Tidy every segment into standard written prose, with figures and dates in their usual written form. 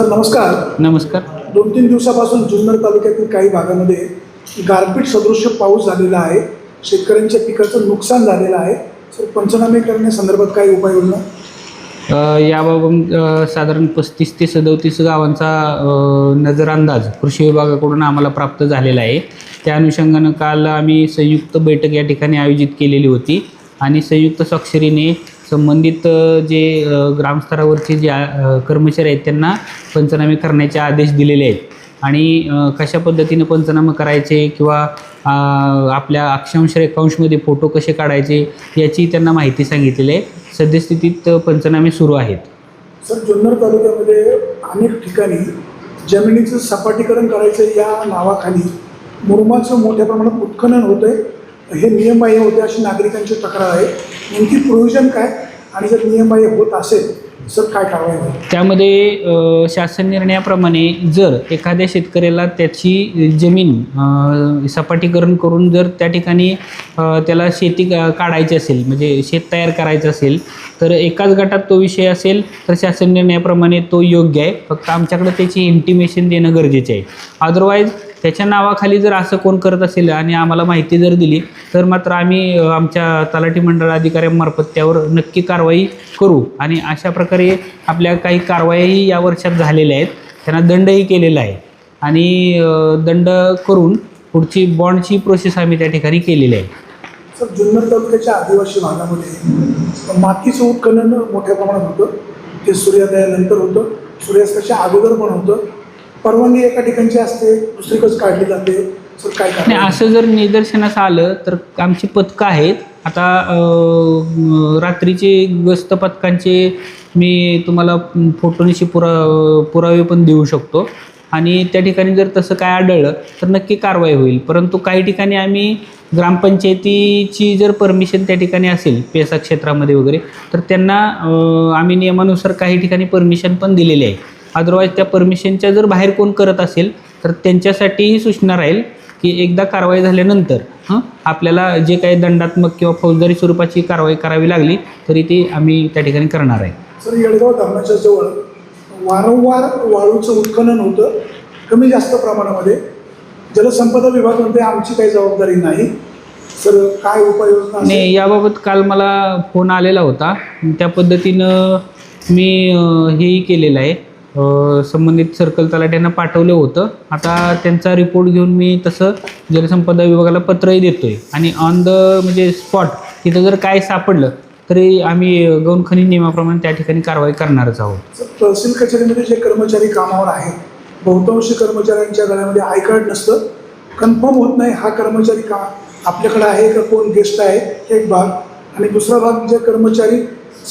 Sir नमस्कार. नमस्कार. 2-3 दिवसापासून जुन्नर तालुक्यातील काही भागामध्ये गारपीट सदृश्य पाऊस झालेला आहे. शेतकऱ्यांच्या पिकाचं नुकसान झालेलं आहे. सर पंचनामे करण्यासंदर्भात काही उपाययोजना? याबाबत साधारण 35 ते 37 गावांचा नजर अंदाज कृषी विभागाकडून आम्हाला प्राप्त झालेला आहे. त्या अनुषंगानं काल आम्ही संयुक्त बैठक या ठिकाणी आयोजित केलेली होती आणि संयुक्त स्वाक्षरीने संबंधित जे ग्रामस्तरावरचे जे कर्मचारी आहेत त्यांना पंचनामे करण्याचे आदेश दिलेले आहेत आणि कशा पद्धतीने पंचनामे करायचे किंवा आपल्या अक्षांश रेखांशमध्ये फोटो कसे काढायचे याची त्यांना माहिती सांगितलेली आहे. सद्यस्थितीत पंचनामे सुरू आहेत. सर जुन्नर तालुक्यामध्ये अनेक ठिकाणी जमिनीचं सपाटीकरण करायचं या नावाखाली मुरुमाचं मोठ्या प्रमाणात उत्खनन होतं आहे. हे नियमबाह्य होते अशी नागरिकांची तक्रार आहे. नेमकी प्रोव्हिजन काय आणि जर नियमबाह्य होत असेल सर काय कारवाई होईल? त्यामध्ये शासन निर्णयाप्रमाणे जर एखाद्या शेतकऱ्याला त्याची जमीन सपाटीकरण करून जर त्या ठिकाणी त्याला शेती काढायची असेल म्हणजे शेत तयार करायचं असेल तर एकाच गटात तो विषय असेल तर शासन निर्णयाप्रमाणे तो योग्य आहे. फक्त आमच्याकडे त्याची इंटिमेशन देणं गरजेचे आहे. अदरवाईज त्याच्या नावाखाली जर असं कोण करत असेल आणि आम्हाला माहिती जर दिली तर मात्र आम्ही आमच्या तलाठी मंडळ अधिकाऱ्यांमार्फत त्यावर नक्की कारवाई करू आणि अशा प्रकारे आपल्या काही कारवाईही या वर्षात झालेल्या आहेत. त्यांना दंडही केलेला आहे आणि दंड करून पुढची बॉन्डची प्रोसेस आम्ही त्या ठिकाणी केलेली आहे. सर जुन्नर तालुक्याच्या आदिवासी भागामध्ये मातीचं उत्खनन मोठ्या प्रमाणात होतं. ते सूर्योदयानंतर होतं, सूर्यास्ताच्या अगोदर पण होतं. परवानगी एका ठिकाणची असते, दुसरीकडे काढली जाते. सर काय नाही असं जर निदर्शनास आलं तर आमची पथकं आहेत. आता रात्रीचे गस्त पथकांचे मी तुम्हाला फोटोनिशी पुरावे पण देऊ शकतो आणि त्या ठिकाणी जर तसं काय आढळलं तर नक्की कारवाई होईल. परंतु काही ठिकाणी आम्ही ग्रामपंचायतीची जर परमिशन त्या ठिकाणी असेल पेसा क्षेत्रामध्ये वगैरे तर त्यांना आम्ही नियमानुसार काही ठिकाणी परमिशन पण दिलेली आहे. अदरवाईज त्या परमिशनच्या जर बाहेर कोण करत असेल तर त्यांच्यासाठीही सूचना राहील की एकदा कारवाई झाल्यानंतर आपल्याला जे काही दंडात्मक किंवा फौजदारी स्वरूपाची कारवाई करावी लागली तरी ती आम्ही त्या ठिकाणी करणार आहे. सर येळगाव धरणाच्या जवळ वारंवार वाळूचं उत्खनन होतं कमी जास्त प्रमाणामध्ये. जलसंपदा विभाग म्हणते आमची काही जबाबदारी नाही. सर काय उपाययोजना? नाही याबाबत काल मला फोन आलेला होता. त्या पद्धतीनं मी हेही केलेलं आहे. संबंधित सर्कल तलाट्यांना पाठवलं होतं. आता त्यांचा रिपोर्ट घेऊन मी तसं जलसंपदा विभागाला पत्रही देतो आहे आणि ऑन द म्हणजे स्पॉट तिथं जर काय सापडलं तरी आम्ही गौणखनिज नियमाप्रमाणे त्या ठिकाणी कारवाई करणारच आहोत. सर तहसील कचेरीमध्ये जे कर्मचारी कामावर आहेत बहुतांशी कर्मचाऱ्यांच्या गळ्यामध्ये आय कार्ड नसतं. कन्फर्म होत नाही हा कर्मचारी का आपल्याकडे आहे का कोण गेस्ट आहे एक भाग. आणि दुसरा भाग जे कर्मचारी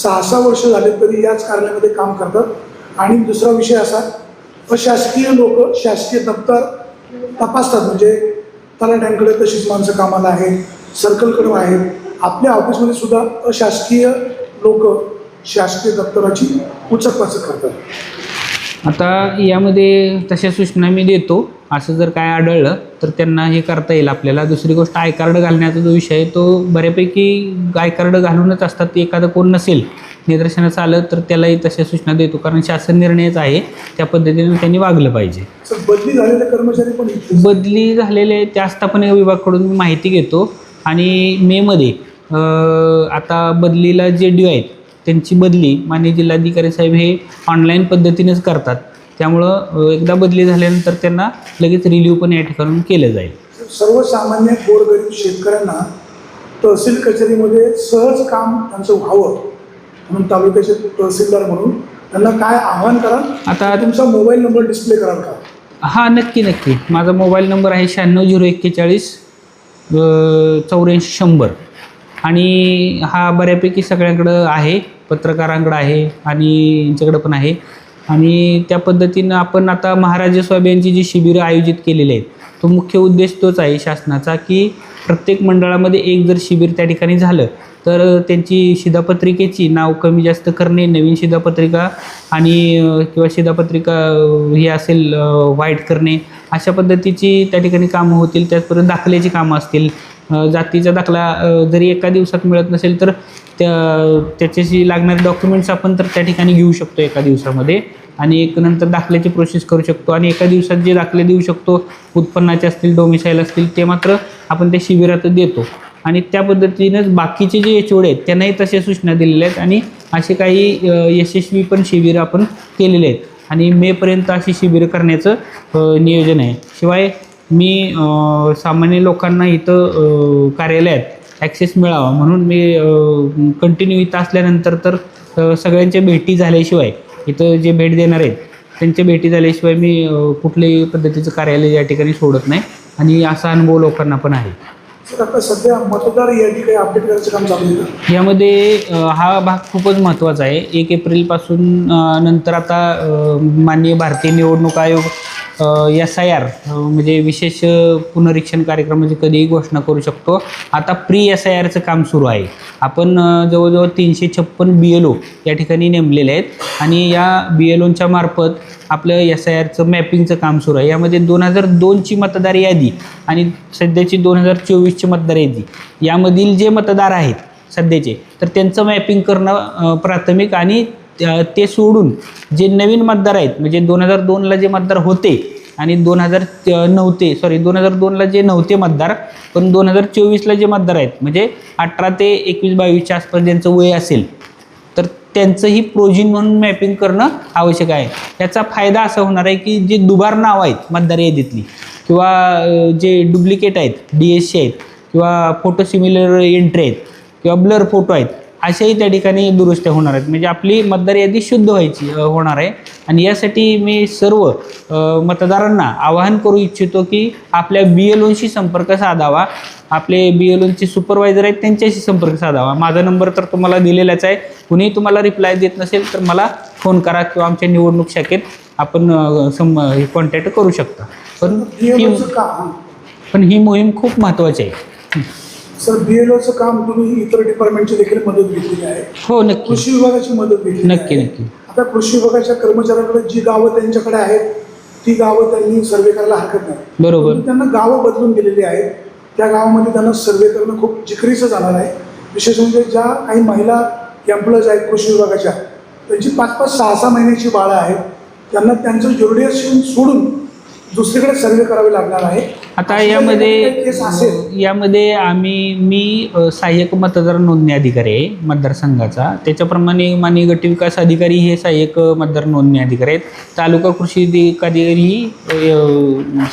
6-6 वर्ष झाले तरी याच कार्यालयामध्ये काम करतात. आणि दुसरा विषय असा अशासकीय लोक शासकीय दप्तर तपासतात म्हणजे तलाठ्यांकडे तशीच माणसं कामाला आहेत, सर्कलकडे आहेत. आपल्या ऑफिसमध्ये सुद्धा अशासकीय लोक शासकीय दप्तराची उचकपाचक करतात. आता यामध्ये तशा सूचना मी देतो. असं जर काय आढळलं तर त्यांना हे करता येईल आपल्याला. दुसरी गोष्ट आय कार्ड घालण्याचा जो विषय आहे तो बऱ्यापैकी आय कार्ड घालूनच असतात. ते एखादं कोण नसेल निदर्शनास आलं तर त्यालाही तशा सूचना देतो कारण शासन निर्णयच आहे त्या पद्धतीने त्यांनी वागलं पाहिजे. सर बदली झालेले कर्मचारी पण बदली झालेले त्या आस्थापना विभागाकडून मी माहिती घेतो आणि मेमध्ये आता बदलीला जे ड्यू आहेत त्यांची बदली माननीय जिल्हाधिकारी साहेब हे ऑनलाईन पद्धतीनेच करतात. त्यामुळं एकदा बदली झाल्यानंतर त्यांना लगेच रिलीव पण या ठिकाणून केलं जाईल. सर्वसामान्य गोरगरीब शेतकऱ्यांना तहसील कचेरीमध्ये सहज काम त्यांचं व्हावं म्हणून तालुक्याचे तहसीलदार म्हणून त्यांना काय आव्हान कराल? आता तुमचा मोबाईल नंबर डिस्प्ले कराल का? हां नक्की. माझा मोबाईल नंबर आहे 96 041 84 100 आणि हा बऱ्यापैकी सगळ्यांकडं आहे, पत्रकारांकडं आहे आणि यांच्याकडं पण आहे. आणि त्या पद्धतीनं आपण आता महाराजा स्वाभियांची जी शिबिरं आयोजित केलेली आहेत तो मुख्य उद्देश तोच आहे शासनाचा की प्रत्येक मंडळामध्ये एक जर शिबिर त्या ठिकाणी झालं तर त्यांची शिधापत्रिकेची नाव कमी जास्त करणे, नवीन शिधापत्रिका आणि किंवा शिधापत्रिका हे असेल व्हाईट करणे अशा पद्धतीची त्या ठिकाणी कामं होतील. त्याचबरोबर दाखल्याची कामं असतील. जातीचा दाखला जरी एका दिवसात मिळत नसेल तर त्याच्याशी लागणारे डॉक्युमेंट्स आपण तर त्या ठिकाणी घेऊ शकतो एका दिवसामध्ये. आणि एक नंतर दाखल्याची प्रोसेस करू शकतो आणि एका दिवसात जे दाखले देऊ शकतो उत्पन्नाचे असतील, डोमिसाईल असतील, ते मात्र आपण त्या शिबिरात देतो. आणि त्या पद्धतीनंच बाकीचे जे HOD आहेत त्यांनाही तशा सूचना दिलेल्या आहेत आणि असे काही यशस्वी पण शिबिर आपण केलेले आहेत आणि मेपर्यंत अशी शिबिरं करण्याचं नियोजन आहे. शिवाय मी सामान्य लोकांना इथं कार्यालयात ॲक्सेस मिळावा म्हणून मी कंटिन्यू इथं असल्यानंतर तर सगळ्यांच्या भेटी झाल्याशिवाय, इथं जे भेट देणार आहेत त्यांच्या भेटी झाल्याशिवाय मी कुठल्याही पद्धतीचं कार्यालय या ठिकाणी सोडत नाही आणि असा अनुभव लोकांना पण आहे. सर आता सध्या मतदार यादी काही अपडेट करायचं काम चालू आहे का? यामध्ये हा भाग खूपच महत्त्वाचा आहे. 1 एप्रिलपासून नंतर आता माननीय भारतीय निवडणूक आयोग SIR म्हणजे विशेष पुनरीक्षण कार्यक्रमाची कधीही घोषणा करू शकतो. आता प्री SIRचं काम सुरू आहे. आपण जवळजवळ 356 BLO या ठिकाणी नेमलेले आहेत आणि या BLOंच्या मार्फत आपलं SIRचं मॅपिंगचं काम सुरू आहे. यामध्ये 2002ची मतदार यादी आणि सध्याची 2024ची मतदार यादी यामधील जे मतदार आहेत सध्याचे, तर त्यांचं मॅपिंग करणं प्राथमिक आणि ते सोडून जे नवीन मतदार आहेत म्हणजे 2002ला जे मतदार होते आणि 2002ला जे नव्हते मतदार पण 2024ला जे मतदार आहेत म्हणजे 18 ते 21-22च्या आसपास ज्यांचं वय असेल तर त्यांचंही प्रोजिन म्हणून मॅपिंग करणं आवश्यक आहे. याचा फायदा असा होणार आहे की जे दुबार नाव आहेत मतदार यादीतली किंवा जे डुप्लिकेट आहेत DSC आहेत किंवा फोटो सिमिलर एंट्री आहेत किंवा ब्लर फोटो आहेत अशाही त्या ठिकाणी दुरुस्त्या होणार आहेत. म्हणजे आपली मतदार यादी शुद्ध होणार आहे आणि यासाठी मी सर्व मतदारांना आवाहन करू इच्छितो की आपल्या BLOंशी संपर्क साधावा. आपले BLOंचे सुपरवायझर आहेत त्यांच्याशी संपर्क साधावा. माझा नंबर तर तुम्हाला दिलेलाच आहे. कुणीही तुम्हाला रिप्लाय देत नसेल तर मला फोन करा किंवा आमच्या निवडणूक शाखेत आपण कॉन्टॅक्ट करू शकता. पण ही मोहीम खूप महत्त्वाची आहे. सर BLOचं काम तुम्ही इतर डिपार्टमेंटची देखील मदत घेतलेली आहे. हो नक्की. कृषी विभागाची मदत घेतली नक्की. आता कृषी विभागाच्या कर्मचाऱ्यांकडे जी गावं त्यांच्याकडे आहेत ती गावं त्यांनी सर्वे करायला हरकत नाही. बरोबर. त्यांना गावं बदलून गेलेली आहेत. त्या गावामध्ये त्यांना सर्वे करणं खूप जिकरीचं जाणार आहे. विशेष म्हणजे ज्या काही महिला एम्प्लॉईज आहेत कृषी विभागाच्या त्यांची 5-5, 6-6 महिन्याची बाळं आहेत. त्यांना त्यांचं ज्युरिडिक्शन सोडून दुसरीकडे सर्वे करावे लागणार आहे. आता यामध्ये मी सहाय्यक मतदार नोंदणी अधिकारी आहे मतदारसंघाचा. त्याच्याप्रमाणे माननीय गट विकास अधिकारी हे सहाय्यक मतदार नोंदणी अधिकारी आहेत. तालुका कृषी अधिकारी ही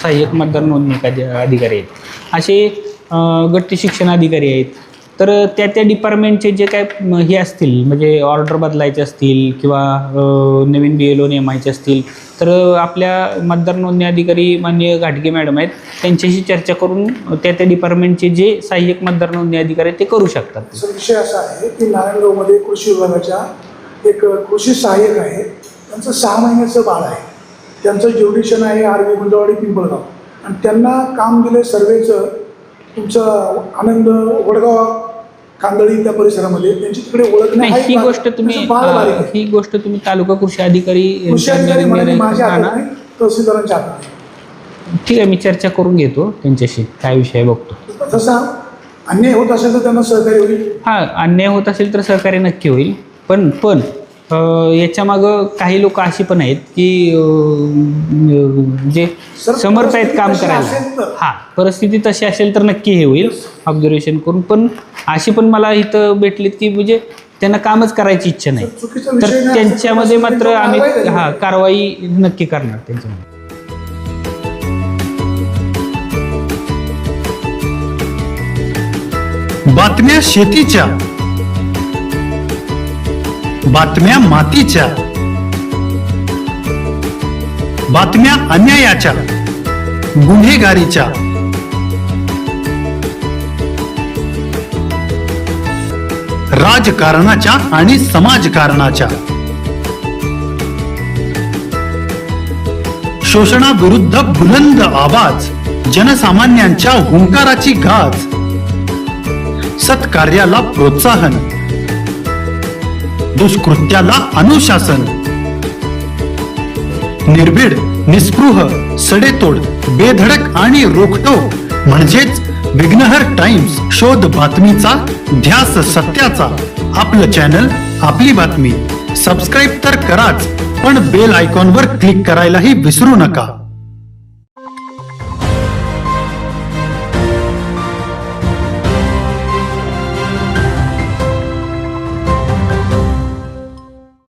सहाय्यक मतदार नोंदणी अधिकारी आहेत. असे गट शिक्षण अधिकारी आहेत. तर त्या डिपार्टमेंटचे जे काय हे असतील म्हणजे ऑर्डर बदलायचे असतील किंवा नवीन BLO नेमायचे असतील तर आपल्या मतदार नोंदणी अधिकारी माननीय घाटगे मॅडम आहेत त्यांच्याशी चर्चा करून त्या डिपार्टमेंटचे जे सहाय्यक मतदार नोंदणी अधिकारी आहेत ते करू शकतात. विषय असा आहे की नारायणगावमध्ये कृषी विभागाच्या एक कृषी सहाय्यक आहे. त्यांचं 6 महिन्याचं बाळ आहे. त्यांचं ज्युरिडिक्शन आहे RV गुंजवाडी पिंपळगाव आणि त्यांना काम दिलं सर्वेचं तुमचं आनंद वडगाव कांदळी त्या परिसरामध्ये त्यांची तिकडे ओळख नाही. ही गोष्ट तुम्ही तालुका कृषी अधिकारी माझ्या तहसीलदारांच्या हातात. ठीक आहे, मी चर्चा करून घेतो त्यांच्याशी काय विषय बघतो. तसा अन्याय होत असेल तर त्यांना सहकार्य होईल. हां, अन्याय होत असेल तर सहकार्य नक्की होईल. पण याच्यामागं काही लोक अशी पण आहेत की जे समर्थ आहेत काम करायला. हां, परिस्थिती तशी असेल तर नक्की हे होईल ऑब्झर्वेशन करून. पण अशी पण मला इथं भेटलीत की म्हणजे त्यांना कामच करायची इच्छा नाही तर त्यांच्यामध्ये मात्र आम्ही कारवाई नक्की करणार त्यांच्यामध्ये. बातम्या शेतीच्या, बातम्या मातीच्या, बातम्या अन्यायाच्या, गुन्हेगारीच्या, राजकारणाच्या आणि समाजकारणाच्या, शोषणाविरुद्ध बुलंद आवाज, जनसामान्यांच्या हुंकाराची गाज, सत्कार्याला प्रोत्साहन, दुष्कृत्याला अनुशासन, निर्भीड, निस्पृह, सडेतोड, बेधडक आणि रोखटोक म्हणजेच विघ्नहर टाइम्स. शोध बातमीचा, ध्यास सत्याचा. आपलं चॅनल, आपली बातमी. सबस्क्राईब तर कराच, पण बेल आयकॉनवर क्लिक करायलाही विसरू नका.